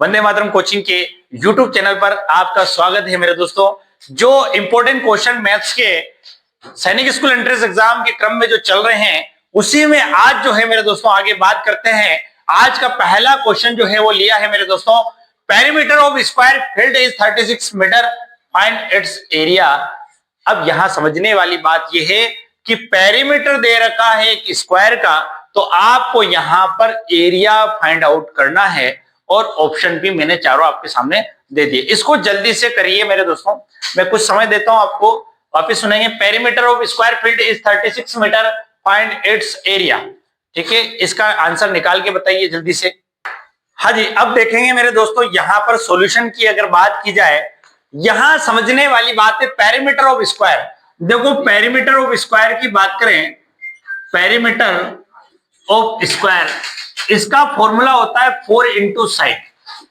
Vande Mataram coaching के YouTube channel पर आपका स्वागत है मेरे दोस्तों। जो इंपॉर्टेंट क्वेश्चन मैथ्स के सैनिक स्कूल एंट्रेंस एग्जाम के क्रम में जो चल रहे हैं उसी में आज जो है मेरे दोस्तों आगे बात करते हैं। आज का पहला क्वेश्चन जो है वो लिया है मेरे दोस्तों, perimeter of square field is 36 metre, find its area. अब यहां समझने वाली बात यह है कि पेरीमीटर दे रखा है एक स्क्वायर का, तो आपको यहां पर एरिया फाइंड आउट करना है और ऑप्शन भी मैंने चारों आपके सामने दे दिए। इसको जल्दी से करिए मेरे दोस्तों, मैं कुछ समय देता हूं आपको, वापस सुनेंगे। Perimeter of square field is 36 metre, find its area. ठीक है, इसका आंसर निकाल के बताइए जल्दी से। हाँ जी, अब देखेंगे मेरे दोस्तों यहां पर सॉल्यूशन की अगर बात की जाए, यहां समझने वाली बात है पेरीमीटर ऑफ स्क्वायर। देखो पेरीमीटर ऑफ स्क्वायर की बात करें, पेरीमीटर ऑफ स्क्वायर इसका फॉर्मूला होता है 4 इंटू साइड।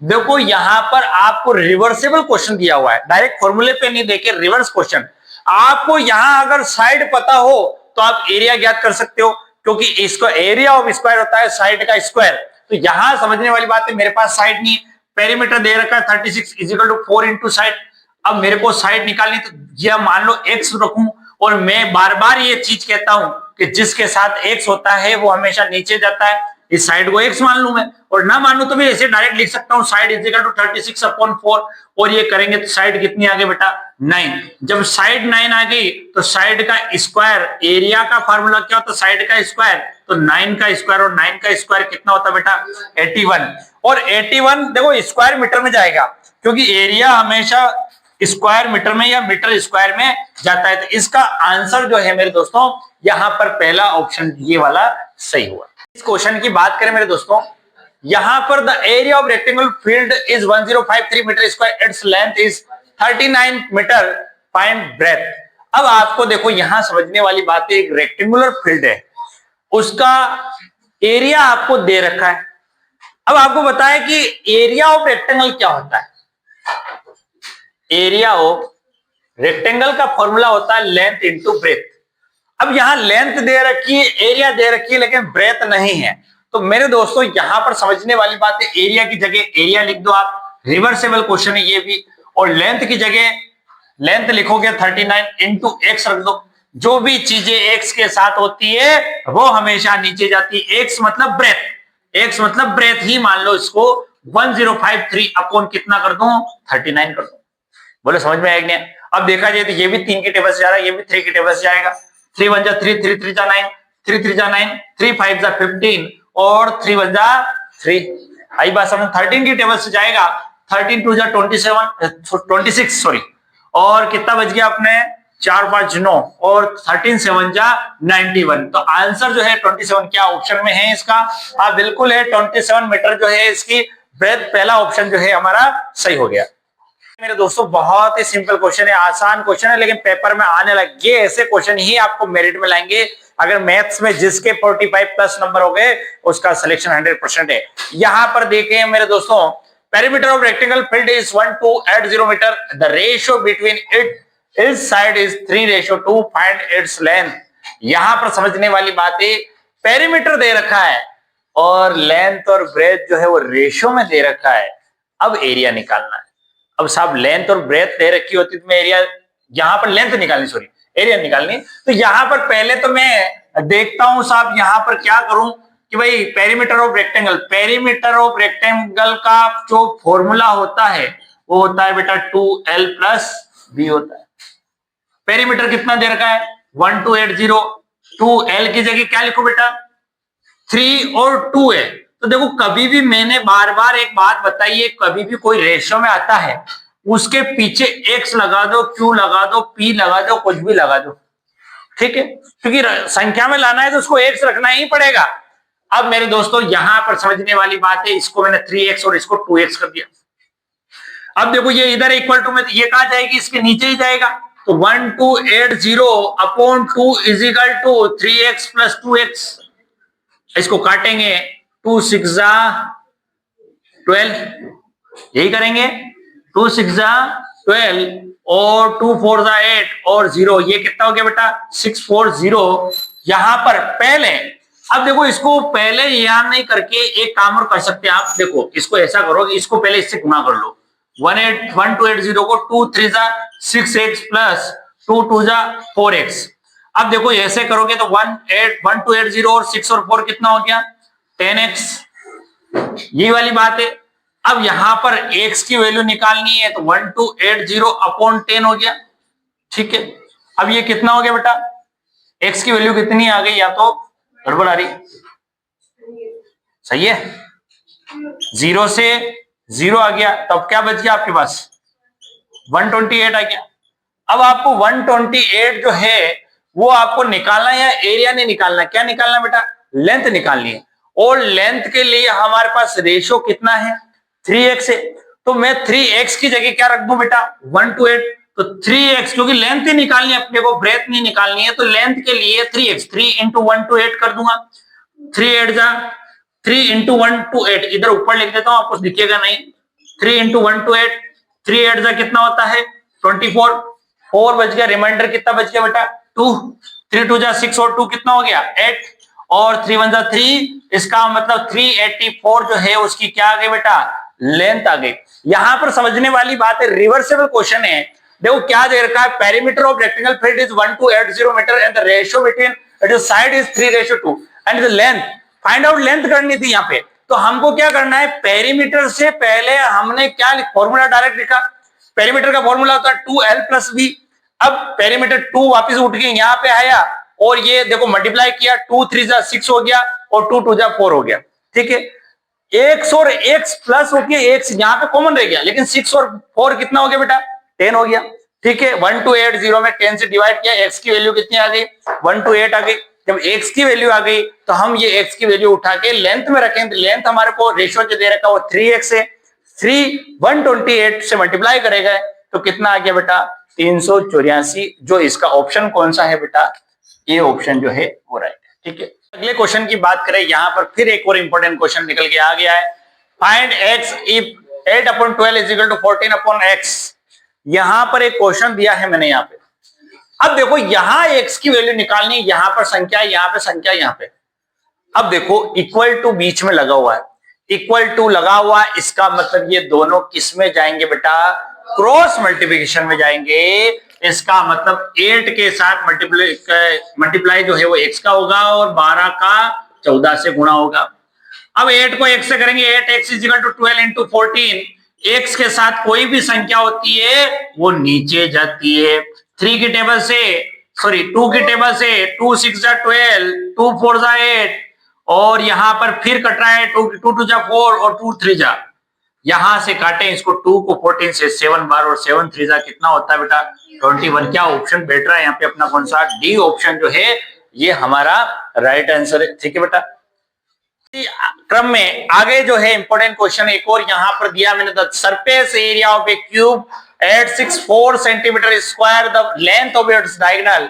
देखो यहां पर आपको रिवर्सेबल क्वेश्चन दिया हुआ है, डायरेक्ट फॉर्मूले पे नहीं देके रिवर्स क्वेश्चन। आपको यहां अगर साइड पता हो तो आप एरिया ज्ञात कर सकते हो, क्योंकि इसका एरिया ऑफ स्क्वायर होता है साइड का स्क्वायर। तो यहां समझने वाली बात है, मेरे पास साइड नहीं है, पेरीमीटर दे रखा है 36 इजिकल टू 4 इंटू साइड। अब मेरे को साइड निकालनी, तो यह मान लो एक्स रखूं, और मैं बार बार ये चीज कहता हूं कि जिसके साथ एक्स होता है वो हमेशा नीचे जाता है। इस साइड को एक्स मान लू मैं, और ना मानू तो मैं ऐसे डायरेक्ट लिख सकता हूं साइड इजिकल टू 36 अपॉन 4, और ये करेंगे तो साइड कितनी आ गई बेटा 9। जब साइड 9 आ गई तो साइड का स्क्वायर, एरिया का फार्मूला क्या होता है साइड का स्क्वायर, तो 9 का स्क्वायर, और 9 का स्क्वायर कितना होता है बेटा 81। और 81 देखो स्क्वायर मीटर में जाएगा, क्योंकि एरिया हमेशा स्क्वायर मीटर में या मीटर स्क्वायर में जाता है। तो इसका आंसर जो है मेरे दोस्तों यहां पर पहला ऑप्शन ये वाला सही हुआ। इस क्वेश्चन की बात करें मेरे दोस्तों, यहां पर the area of rectangular field is 1053 metre square, its length is 39 metre, find breadth. अब आपको देखो यहां समझने वाली बात है, एक रेक्टेंगुलर फील्ड है, उसका एरिया आपको दे रखा है। अब आपको बताएं कि एरिया ऑफ रेक्टेंगल क्या होता है। एरिया ऑफ रेक्टेंगल का फॉर्मूला होता है लेंथ इंटू ब्रेथ। अब यहां लेंथ दे रखी है, एरिया दे रखी है, लेकिन ब्रेथ नहीं है। तो मेरे दोस्तों यहां पर समझने वाली बात है, एरिया की जगह एरिया लिख दो आप, रिवर्सेबल क्वेश्चन है ये भी, और लेंथ की जगह लेंथ लिखोगे 39 इंटू एक्स रख दो। जो भी चीजें एक्स के साथ होती है वो हमेशा नीचे जाती है। एक्स मतलब ब्रेथ, एक्स मतलब ब्रेथ ही मान लो इसको, 1053 अपॉन कितना कर दूं 39 कर दूं। बोले समझ में आएगा? अब देखा जाए तो ये भी 3 की टेबल से जा रहा है, ये भी 3 की टेबल से जाएगा। 3 1 जा 3, 3 3 जा 9, 3 3 जा 9, 3 5 जा 15, और 3 1 जा 3। आई बात समझ? 13 की टेबल से जाएगा, 13 2 जा 26 सॉरी, और कितना बच गया अपने 4 5 9, और 13 7 जा 91। तो आंसर जो है 27 क्या ऑप्शन में है इसका? हाँ बिल्कुल है, 27 मीटर जो है इसकी ब्रेथ, पहला ऑप्शन जो है हमारा सही हो गया। मेरे दोस्तों बहुत ही सिंपल क्वेश्चन है, आसान क्वेश्चन है, लेकिन पेपर में आने लगे ऐसे क्वेश्चन ही आपको मेरिट में लाएंगे। अगर मैथ्स में जिसके 45 प्लस नंबर हो गए उसका सिलेक्शन 100% है। यहां पर देखें मेरे दोस्तों, perimeter of rectangle field is 1280 metre, the ratio between it side is 3:2, find its length. यहां पर समझने वाली बात है, पेरीमीटर दे रखा है और लेंथ और ब्रेथ जो है वो रेशियो में दे रखा है। अब एरिया निकालना है। अब साहब लेंथ और ब्रेथ दे रखी होती तो मैं एरिया, यहां पर लेंथ निकालनी, सॉरी एरिया निकालनी, तो यहां पर पहले तो मैं देखता हूं साहब यहां पर क्या करूं कि भाई perimeter of rectangle, perimeter of rectangle का जो फॉर्मूला होता है वो होता है बेटा 2l प्लस b होता है। पेरीमीटर कितना दे रखा है 1280, 2l की जगह क्या लिखो बेटा 3 और 2 है। तो देखो कभी भी मैंने बार बार एक बात बताई है, कभी भी कोई रेशियो में आता है उसके पीछे x लगा दो, q लगा दो, p लगा दो, कुछ भी लगा दो, ठीक है, क्योंकि संख्या में लाना है तो उसको x रखना ही पड़ेगा। अब मेरे दोस्तों यहां पर समझने वाली बात है, इसको मैंने 3x और इसको 2x कर दिया। अब देखो ये इधर इक्वल टू में, तो ये कहां जाएगी, इसके नीचे ही जाएगा। तो 1280 upon 2 is equal to 3x plus 2x। इसको काटेंगे, 2 6 जा 12, यही करेंगे, 2 6 जा 12 और 2 4 जा 8 और 0, ये कितना हो गया बेटा 640। यहां पर पहले अब देखो इसको पहले यहाँ नहीं करके एक काम और कर सकते हैं आप, देखो इसको ऐसा करो, इसको पहले इससे गुणा कर लो। 1280 को 2 3 जा 6x प्लस 2 2 जा 4x। अब देखो ऐसे करोगे तो 1280 और 6 और 4 कितना हो गया 10x, ये वाली बात है। अब यहां पर x की वैल्यू निकालनी है तो 1280 अपॉन 10 हो गया, ठीक है। अब ये कितना हो गया बेटा, x की वैल्यू कितनी आ गई, या तो गड़बड़ आ रही, सही है, 0 से 0 आ गया, तब क्या बच गया आपके पास 128 आ गया। अब आपको 128 जो है वो आपको निकालना है या एरिया नहीं निकालना, क्या निकालना बेटा, लेंथ निकालनी है। और लेंथ के लिए हमारे पास रेशियो कितना है 3x है, तो मैं 3x की जगह क्या रख दूं बेटा 128, तो 3x, क्योंकि लेंथ ही निकालनी है अपने को, ब्रेथ नहीं निकालनी है, तो लेंथ के लिए 3x 3 इंटू 128 कर दूंगा, 3 8 जा 3 इंटू 128, इधर ऊपर लिख देता हूं आपको दिखेगा नहीं, 3 इंटू 128, 3 8 जा कितना होता है 24, 4 बच गया, रिमाइंडर कितना बच गया बेटा 2, 3 2 जा 6 और 2 कितना हो गया 8, और 3 1 जा 3, इसका मतलब 384 जो है उसकी क्या आ गई बेटा लेंथ आ गई। यहां पर समझने वाली बात है, रिवर्सेबल क्वेश्चन है। देखो क्या दे रखा है, perimeter of rectangle field is 1280 metre and the ratio between its side is 3:2 and the length, find out length करनी थी यहाँ पे। तो हमको क्या करना है, पेरीमीटर से पहले हमने क्या फॉर्मूला डायरेक्ट लिखा, पेरीमीटर का फॉर्मूला होता है 2l प्लस b। अब पेरीमीटर 2 वापस उठ के यहाँ पे आया और ये देखो मल्टीप्लाई किया, 2 3 जा 6 हो गया और 2 2 जा 4 हो गया, ठीक है। x और x प्लस होके x यहाँ पे कॉमन रह गया, लेकिन 6 और 4 कितना हो गया बेटा 10 हो गया, ठीक है। 1280 में 10 से डिवाइड किया, x की वैल्यू कितनी आ गई 128 आ गई। जब x की वैल्यू आ गई तो हम ये x की वैल्यू उठा के लेंथ में रखें, लेंथ हमारे को रेशियो जो दे रखा है वो 3x है, 3 128 से मल्टीप्लाई करेगा तो कितना आ गया बेटा 384, जो इसका ऑप्शन कौन सा है बेटा, ये ऑप्शन जो है वो राइट है, ठीक है। अगले क्वेश्चन की बात करें, यहां पर फिर एक और इंपॉर्टेंट क्वेश्चन निकल के आ गया है, find x if 8/12 is equal to 14/x। यहां पर एक क्वेश्चन दिया है मैंने यहाँ पे। अब देखो यहां x की वैल्यू निकालनी, यहां पर संख्या, यहां पे संख्या, यहां पे। अब देखो इक्वल टू बीच में लगा हुआ है, इक्वल टू लगा हुआ है, इसका मतलब ये दोनों किस में जाएंगे बेटा, क्रॉस मल्टीप्लिकेशन में जाएंगे। इसका मतलब 8 के साथ मल्टीप्लाई जो है वो x का होगा और 12 का 14 से गुणा होगा। अब 8 को 1 से करेंगे, 8x is equal to 12 into 14, x के साथ कोई भी संख्या होती है वो नीचे जाती है। 3 की टेबल से, सॉरी 2 की टेबल से 2 6 जा 12, 2 4 जा 8, और यहां पर फिर कट रहा है 2 2 जा 4 और 2 3 जा, यहां से काटें इसको 2 को 14 से 7 बार और 7 3 जा कितना होता है बेटा 21। क्या ऑप्शन बैठ रहा है यहाँ पे अपना कौन सा, डी ऑप्शन जो है ये हमारा राइट आंसर है, ठीक है बेटा। क्रम में आगे जो है इंपॉर्टेंट क्वेश्चन एक और यहां पर दिया मैंने, the surface area of A cube 864 centimetre square, the length of its diagonal.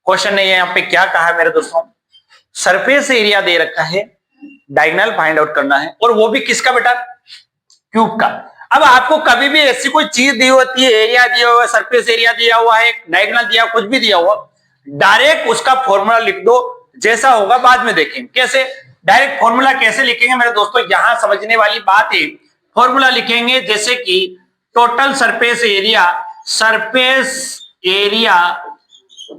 Question ने यहाँ पे क्या कहा है मेरे दोस्तों, सरफेस एरिया दे रखा है, डायगोनल फाइंड आउट करना है, और वो भी किसका बेटा, क्यूब का। अब आपको कभी भी ऐसी कोई चीज दी होती है, एरिया दिया हुआ है, सरफेस एरिया दिया हुआ है, डायगोनल दिया, कुछ भी दिया हुआ, डायरेक्ट उसका फॉर्मूला लिख दो, जैसा होगा बाद में देखेंगे। कैसे डायरेक्ट फॉर्मूला कैसे लिखेंगे मेरे दोस्तों, यहां समझने वाली बात है। फॉर्मूला लिखेंगे जैसे कि total surface area, surface area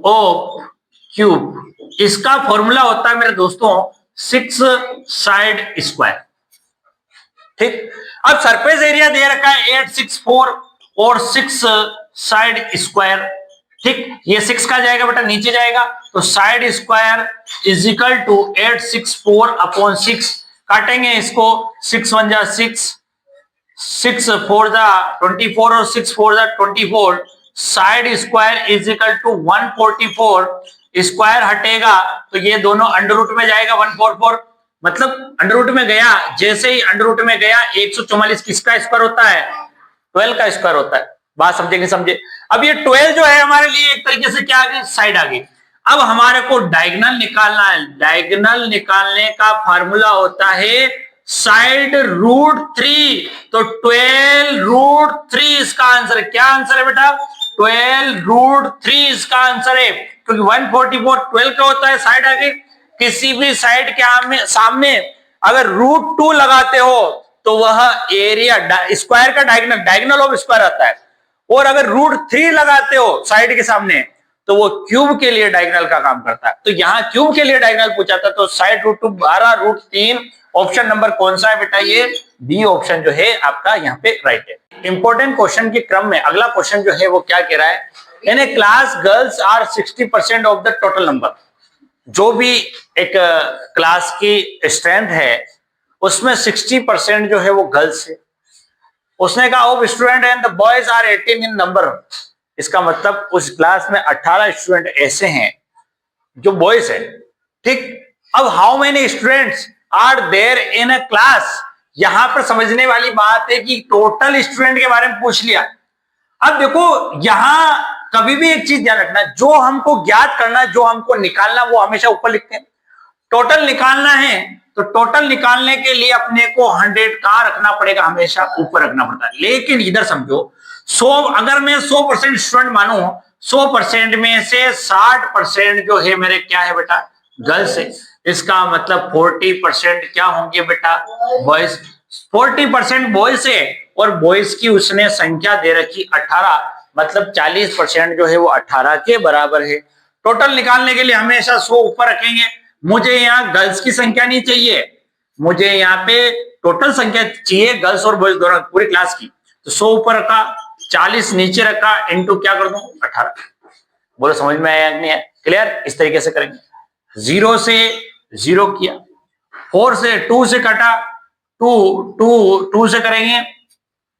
of cube, इसका फॉर्मूला होता है मेरे दोस्तों 6 साइड स्क्वायर, ठीक। अब सरफेस एरिया दे रखा है 864 और 6 साइड स्क्वायर, ठीक। ये 6 का जाएगा बेटा नीचे जाएगा, तो side square is equal to 864 upon 6, काटेंगे इसको, 6 1 जा 6, 6 4 जा 24 और 6 4 जा 24, side square is equal to 144, square हटेगा तो ये दोनों अंडर रूट में जाएगा 144, मतलब अंडर रूट में गया, जैसे ही अंडर रूट में गया 144 किसका स्क्वायर होता है 12 का स्क्वायर होता है। बात समझेंगे, समझे। अब ये 12 जो है हमारे लिए एक तरीके से क्या आ गई, साइड आ गई। अब हमारे को डायगोनल निकालना है, डायगोनल निकालने का फार्मूला होता है साइड √3, तो 12√3 इसका आंसर है। क्या आंसर है बेटा, 12√3 इसका आंसर है, क्योंकि 144 12 का होता है, साइड आ गई, किसी भी साइड के सामने अगर √2 लगाते हो तो वह एरिया स्क्वायर का डायगोनल ऑफ स्क्वायर आता है, और अगर √3 लगाते हो साइड के सामने तो वो क्यूब के लिए डायगोनल का काम करता है। तो यहां क्यूब के लिए डायगोनल पूछा था, तो साइड √2 12 √3 ऑप्शन नंबर कौन सा है बेटा? ये बी ऑप्शन जो है आपका यहाँ पे राइट है। इंपॉर्टेंट क्वेश्चन के क्रम में अगला क्वेश्चन जो है वो क्या कह रहा है? In A class girls are 60% of the total number. जो भी एक क्लास की स्ट्रेंथ है उसमें 60% जो है वो गर्ल्स है। उसने कहा of student and the boys are 18 in number. इसका मतलब उस क्लास में 18 स्टूडेंट ऐसे हैं जो बॉयज है, ठीक। अब how many students are there in a class? यहां पर समझने वाली बात है कि टोटल स्टूडेंट के बारे में पूछ लिया। अब देखो यहां कभी भी एक चीज ध्यान रखना, जो हमको ज्ञात करना, जो हमको निकालना, वो हमेशा ऊपर लिखते हैं। टोटल निकालना है तो टोटल निकालने के लिए अपने को 100 कहां रखना पड़ेगा? हमेशा ऊपर रखना पड़ता है। लेकिन इधर समझो 100, अगर मैं 100% स्टूडेंट मानू, 100% में से 60% जो है मेरे क्या है बेटा? गर्ल्स है। इसका मतलब 40% क्या होंगे बेटा? बॉयज। 40% बॉयज है और बॉयज की उसने संख्या दे रखी 18, मतलब 40% जो है वो 18 के बराबर है। टोटल निकालने के लिए हमेशा 100 ऊपर रखेंगे। मुझे यहाँ गर्ल्स की संख्या नहीं चाहिए, मुझे यहाँ पे टोटल संख्या चाहिए, गर्ल्स और बॉयज दोनों, पूरी क्लास की। तो 100 ऊपर रखा, 40 नीचे रखा, इनटू क्या कर दूं? 18। बोलो समझ में आया नहीं है? क्लियर? इस तरीके से करेंगे। 0 से 0 किया, 4 से 2 से कटा, 2 से करेंगे,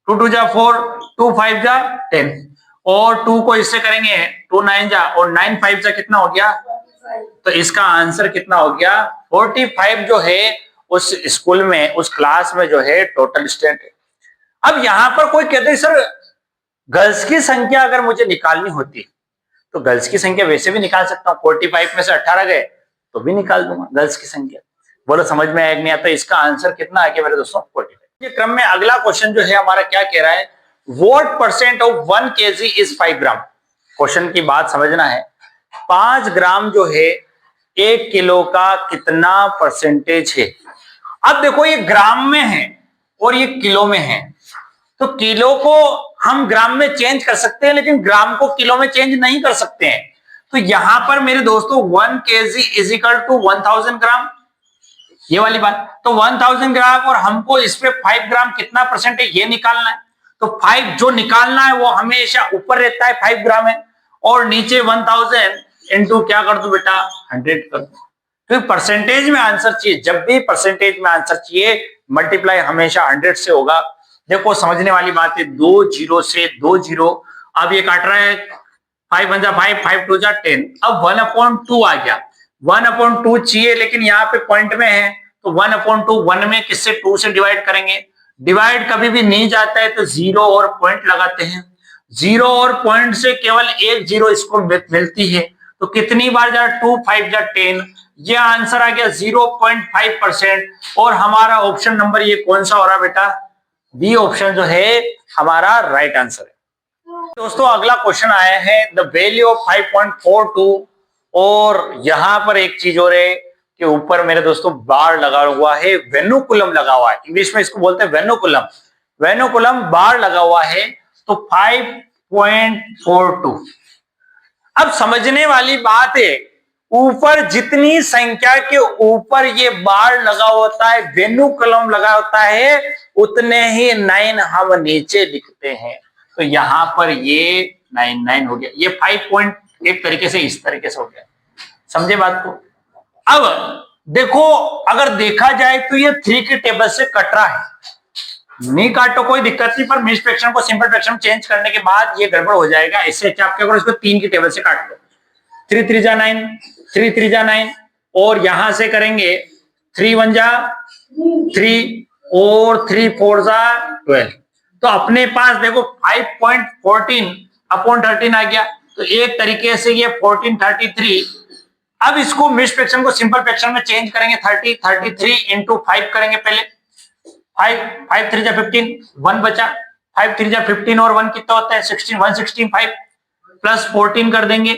2 2 जा 4, 2 5 जा 10, और 2 को इससे करेंगे 2 9 जा, और 9 5 जा कितना हो गया? तो इसका आंसर कितना हो गया? 45 जो है उस स्कूल में, उस क्लास में जो है टोटल स्टूडेंट है। अब यहां पर कोई कहते हैं सर गर्ल्स की संख्या अगर मुझे निकालनी होती तो गर्ल्स की संख्या वैसे भी निकाल सकता हूं, 45 में से 18 गए तो भी निकाल दूंगा गर्ल्स की संख्या। बोलो समझ में आया नहीं आता? इसका आंसर कितना आ गया मेरे दोस्तों? 45। ये क्रम में अगला क्वेश्चन जो है हमारा क्या कह रहा है? What percent of 1 kg is 5 gram? Question की बात समझना है। 5 ग्राम जो है 1 किलो का कितना परसेंटेज है? अब देखो ये ग्राम में है और ये किलो में है, तो किलो को हम ग्राम में चेंज कर सकते हैं लेकिन ग्राम को किलो में चेंज नहीं कर सकते हैं। तो यहां पर मेरे दोस्तों 1 kg इज इक्वल टू 1000 ग्राम, ये वाली बात। तो 1000 ग्राम और हमको इस पे 5 ग्राम कितना परसेंट है ये निकालना है। तो 5 जो निकालना है वो हमेशा ऊपर रहता है, 5 ग्राम है, और नीचे 1000 इंटू क्या कर दो बेटा? 100 कर दो। तो परसेंटेज में आंसर चाहिए, जब भी परसेंटेज में आंसर चाहिए मल्टीप्लाई हमेशा 100 से होगा। देखो समझने वाली बात है, 2 0 से 2 0, अब ये काट रहा है 5 1 जा 5, 5 2 जा 10, अब 1/2 आ गया। 1/2 चाहिए लेकिन यहाँ पे पॉइंट में है, तो 1/2 1 में किससे? 2 से डिवाइड करेंगे। डिवाइड कभी भी नहीं जाता है तो 0 और पॉइंट लगाते हैं, 0 और पॉइंट से केवल एक 0 इसको मिलती है। तो कितनी बार जा? 2 5 जा 10, ये आंसर आ गया 0.5%। और हमारा ऑप्शन नंबर ये कौन सा हो रहा बेटा? बी ऑप्शन जो है हमारा राइट आंसर है। दोस्तों अगला क्वेश्चन आया है द वैल्यू ऑफ 5.42, और यहां पर एक चीज और है कि ऊपर मेरे दोस्तों बार लगा हुआ है, वेनुकुलम लगा हुआ है, इंग्लिश में इसको बोलते हैं वेनुकुलम। वेनुकुलम बार लगा हुआ है, तो 5.42। अब समझने वाली बात है, ऊपर जितनी संख्या के ऊपर ये बार लगा होता है, वेनुकुलम लगा होता है, उतने ही 9 हम नीचे लिखते हैं। तो यहां पर ये 9 हो गया, ये 5 पॉइंट एक तरीके से इस तरीके से हो गया। समझे बात को? अब देखो अगर देखा जाए तो ये 3 की टेबल से कट रहा है, नहीं काटो कोई दिक्कत नहीं, पर मिक्स्ड फ्रैक्शन को सिंपल फ्रैक्शन चेंज करने के बाद ये गड़बड़ हो जाएगा। इससे अच्छा आप क्या करो, इसको 3 की टेबल से काट लो। 3 3 जा 9, 3 3 जा 9, और यहां से करेंगे 3 1 जा 3, और 3 4 जा 12। तो अपने पास देखो 5.14/13 आ गया। तो एक तरीके से ये 1433। अब इसको मिक्स्ड फ्रैक्शन को सिंपल फ्रैक्शन में चेंज करेंगे, 30 33 इंटू 5 करेंगे पहले। 5 3 जा 15, 1 बचा, 5 3 जा 15 और 1 कितना होता है? 16, 116 5 प्लस 14 कर देंगे,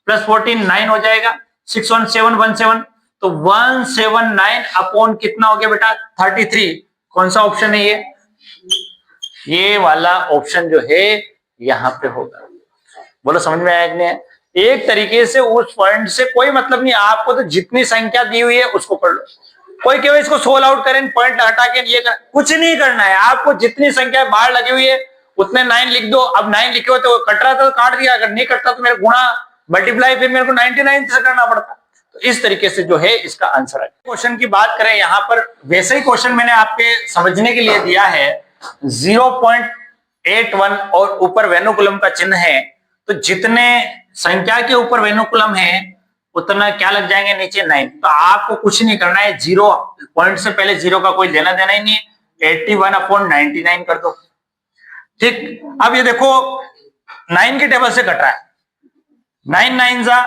प्लस 14 9 हो जाएगा, 6 1 7 1 7, तो 179 अपॉन कितना हो गया बेटा 33। कौन सा ऑप्शन है ये वाला ऑप्शन जो है यहां पे होगा। बोलो समझ में आया कि नहीं? एक तरीके से उस पॉइंट से कोई मतलब नहीं, आपको तो जितनी संख्या दी हुई है उसको कर लो। कोई केवल इसको सोल आउट करें, पॉइंट हटा के ये कुछ नहीं करना है आपको। जितनी संख्या बाहर लगी हुई है उतने 9 लिख दो। अब 9 लिखे हो तो कट रहा था तो काट दिया, अगर नहीं कटता तो मेरे गुणा मल्टीप्लाई फिर मेरे को 99 से करना पड़ता। तो इस तरीके से जो है इसका आंसर है। क्वेश्चन की बात करें यहां पर, वैसे ही क्वेश्चन मैंने आपके समझने के लिए दिया है 0.81 और ऊपर वेनुकुलम का चिन्ह है, तो जितने संख्या के ऊपर वेनुकुलम है उतना क्या लग जाएंगे नीचे 9। तो आपको कुछ नहीं करना है, 0 पॉइंट से पहले 0 का कोई लेना देना ही नहीं है, 81/99 कर दो। ठीक, अब ये देखो 9 के टेबल से कट रहा है, 9 9 जा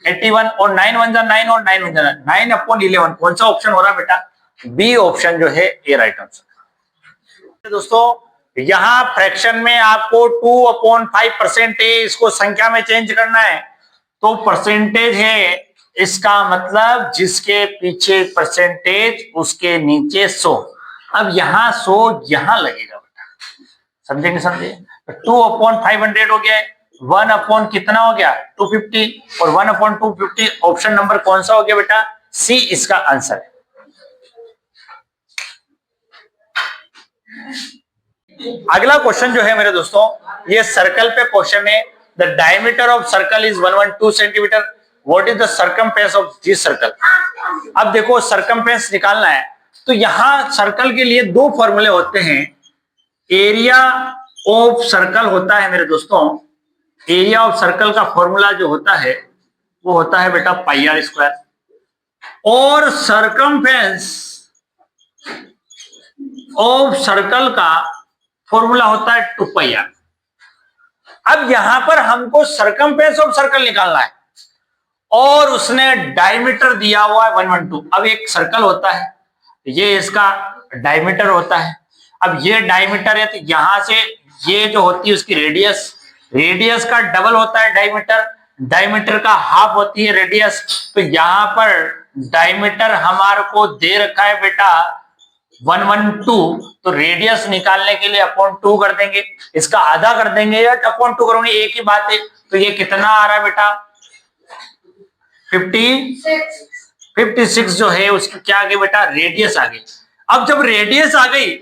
81 और 9 1 जा 9 और 9 1 जा 9/11। कौन सा ऑप्शन हो रहा है बेटा? बी ऑप्शन जो है ये राइट आंसर। दोस्तों यहां फ्रैक्शन में आपको 2/5% है, इसको संख्या में चेंज करना है तो परसेंटेज है, इसका मतलब जिसके पीछे परसेंटेज उसके नीचे 100। अब यहां 100 यहां लगेगा बेटा, समझेंगे समझे? 2/500 हो गया, 1 कितना हो गया 250 और 1/250। ऑप्शन नंबर कौन सा हो गया बेटा? सी इसका आंसर है। अगला क्वेश्चन जो है मेरे दोस्तों ये सर्कल पे क्वेश्चन है। The diameter of circle is 112 centimetre, what is the circumference of this circle. अब देखो सर्कमफेरेंस निकालना है तो यहां सर्कल के लिए दो फॉर्मूले होते हैं। एरिया ऑफ सर्कल होता है मेरे दोस्तों, एरिया ऑफ सर्कल का फॉर्मूला जो होता है वो होता है बेटा पाई आर स्क्वायर, और सर्कमफेरेंस ऑफ सर्कल का फॉर्मूला होता है 2 पाई आर। अब यहां पर हमको सर्कमफेरेंस ऑफ सर्कल निकालना है और उसने डायमीटर दिया हुआ है 112। अब एक सर्कल होता है, ये इसका डायमीटर होता है। अब ये डायमीटर है तो यहां से ये जो होती है उसकी रेडियस, रेडियस का डबल होता है डायमीटर, डायमीटर का हाफ होती है रेडियस। तो यहां पर डायमीटर हमारे को दे रखा है बेटा 112, तो रेडियस निकालने के लिए अपॉन 2 कर देंगे, इसका आधा कर देंगे या अपॉन 2 करोगे एक ही बात है। तो ये कितना आ रहा है बेटा 56 जो है उसकी क्या आ गई बेटा रेडियस आ गई। अब जब रेडियस आ गई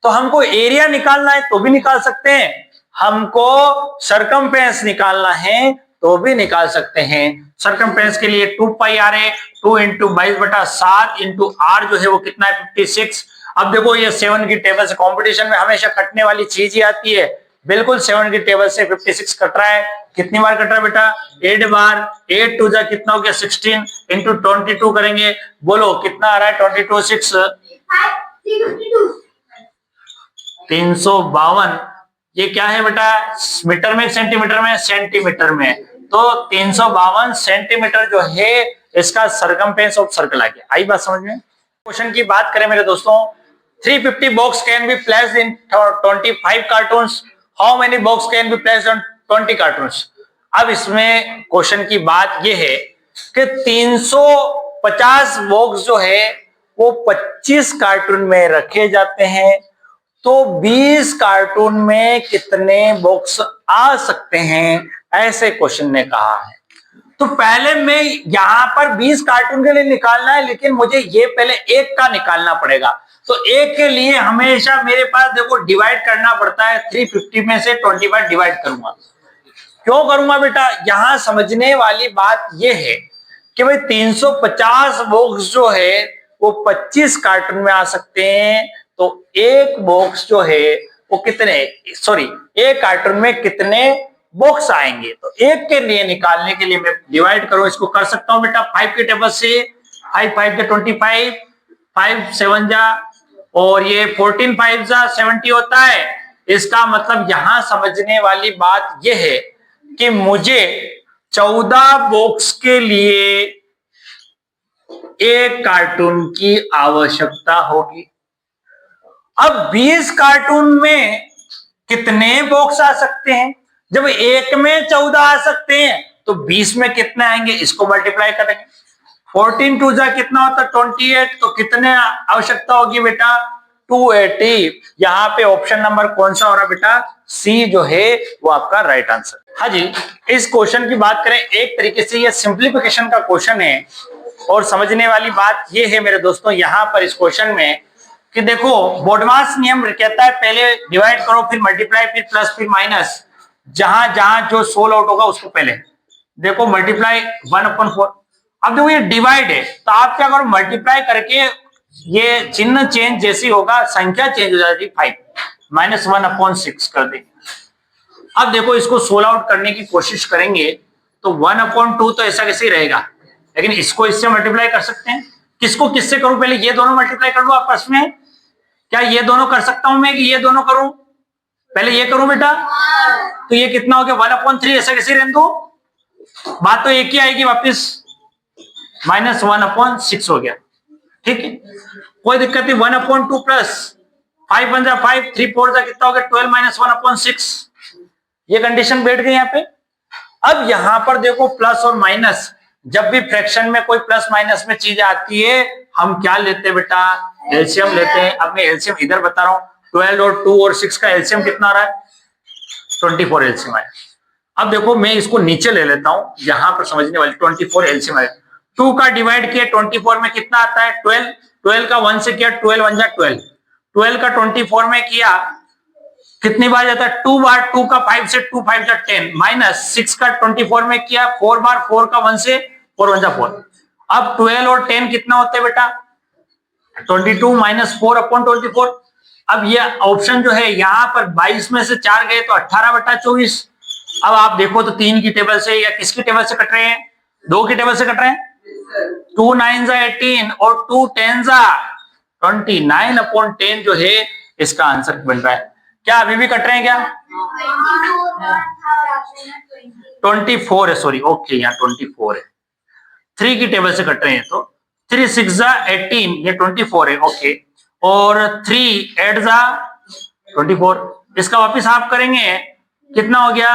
तो हमको एरिया निकालना है तो भी निकाल सकते हैं, हमको सर्कमफेरेंस निकालना है तो भी निकाल सकते हैं। सर्कमफेरेंस के लिए 2 पाई आर है, 2 × 22/7 × r जो है वो कितना है 56। अब देखो ये 7 की टेबल से, कंपटीशन में हमेशा कटने वाली चीज ही आती है, बिल्कुल 7 की टेबल से 56 कट रहा है। कितनी बार कट रहा है बेटा 8 बार, 8 2 जा कितना हो गया 16 × 22 करेंगे, बोलो कितना आ रहा है 22 6 352। ये क्या है बेटा मीटर में सेंटीमीटर में? सेंटीमीटर में। तो 352 सेंटीमीटर जो है इसका सर्कमफेरेंस ऑफ सर्कल आ गया। आई बात समझ में? क्वेश्चन की बात करें मेरे दोस्तों, 350 box can be placed in 25 cartoons, how many box can be placed on 20 cartoons. अब इसमें क्वेश्चन की बात यह है कि 350 बॉक्स जो है वो 25 कार्टून में रखे जाते हैं, तो 20 कार्टून में कितने बॉक्स आ सकते हैं, ऐसे क्वेश्चन ने कहा है। तो पहले मैं यहां पर 20 कार्टून के लिए निकालना है, लेकिन मुझे ये पहले एक का निकालना पड़ेगा। तो एक के लिए हमेशा मेरे पास देखो डिवाइड करना पड़ता है, 350 में से 25 डिवाइड करूंगा। क्यों करूंगा बेटा? यहां समझने वाली बात यह है कि भाई 350 बॉक्स जो है वो 25 कार्टून में आ सकते हैं, तो एक बॉक्स जो है वो कितने, सॉरी एक कार्टून में कितने बॉक्स आएंगे। तो एक के लिए निकालने के लिए मैं डिवाइड करूं, इसको कर सकता हूं बेटा 5 के टेबल से, 5 5 जा 25, 5 7 जा और ये 14 5 जा 70 होता है। इसका मतलब यहां समझने वाली बात यह है कि मुझे 14 बॉक्स के लिए एक कार्टून की आवश्यकता होगी। अब 20 कार्टून में कितने बॉक्स आ सकते हैं? जब एक में 14 आ सकते हैं तो 20 में कितने आएंगे, इसको मल्टीप्लाई करेंगे। 14 टू जा कितना होता है 28, तो कितने आवश्यकता होगी बेटा 280। यहाँ पे ऑप्शन नंबर कौन सा हो रहा है बेटा, सी जो है वो आपका राइट आंसर। हाँ जी, इस क्वेश्चन की बात करें, एक तरीके से ये सिंप्लीफिकेशन का क्वेश्चन है और समझने वाली बात ये है मेरे दोस्तों यहाँ पर इस क्वेश्चन में कि देखो बोडमास नियम कहता है पहले डिवाइड करो फिर मल्टीप्लाई फिर प्लस फिर माइनस, जहां जहां जो सोल आउट होगा उसको पहले देखो मल्टीप्लाई 1/4। अब देखो ये डिवाइड है तो आप क्या करो मल्टीप्लाई करके ये चिन्ह चेंज जैसी होगा संख्या चेंज हो जाएगी 5 -1/6 कर देंगे। अब देखो इसको सोल आउट करने की कोशिश करेंगे तो 1/2 तो ऐसा कैसे ही रहेगा, लेकिन इसको इससे मल्टीप्लाई कर सकते हैं। किसको किससे करूं, पहले ये दोनों मल्टीप्लाई कर लो आपस में, क्या ये दोनों कर सकता हूं मैं कि ये दोनों करूं, पहले ये करूं बेटा, तो ये कितना हो गया 1/3 ऐसा कैसे रहने दो, बात तो एक ही आएगी वापिस, -1/6 हो गया। ठीक है, कोई दिक्कत नहीं। 1/2 प्लस 5 1 जा 5 3 4 जा कितना हो गया 12 -1/6, ये कंडीशन बैठ गई यहाँ पे। अब यहां पर देखो प्लस और माइनस, जब भी फ्रैक्शन में कोई प्लस माइनस में चीज आती है हम क्या लेते हैं बेटा, एलसीएम लेते हैं। अब मैं एलसीएम इधर बता रहा हूं, 12 और 2 और 6 का एलसीएम कितना आ रहा है 24 एलसीएम है। अब देखो मैं इसको नीचे ले लेता हूं, यहां पर समझने वाली 24 एलसीएम है। 2 का डिवाइड किया 24 में कितना आता है 12, 12 का 1 से किया 12 1 जा 12, 12 का 24 में किया कितनी बार जाता है 2 बार, 2 का 5 से 2 5 जा 10, माइनस 6 का 24 में किया 4 बार, 4 का 1 से 4 1 जा 4। अब 12 और 10 कितना होते हैं बेटा 22 -4/24। अब ये ऑप्शन जो है यहाँ पर 22 में से 4 गए तो 18/24। अब आप देखो तो 3 की टेबल से या किसकी टेबल से कट रहे हैं, 2 की टेबल से कट रहे हैं। 2 9 जा 18 और 2 10 जा 29/10 जो है इसका आंसर बन रहा है। क्या अभी भी कट रहे हैं क्या 24 है, सॉरी ओके यहाँ 24 है, 3 की टेबल से कट रहे हैं तो 3 6 जा 18 ये 24 है ओके, और 3 8 जा 24, इसका वापिस आप करेंगे कितना हो गया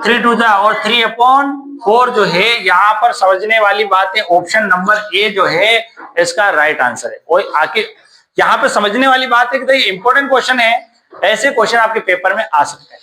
3 2 जा और 3/4 जो है यहाँ पर समझने वाली बात है ऑप्शन नंबर ए जो है इसका राइट आंसर है। और आखिर यहाँ पे समझने वाली बात है कि इंपॉर्टेंट क्वेश्चन है, ऐसे क्वेश्चन आपके पेपर में आ सकते हैं।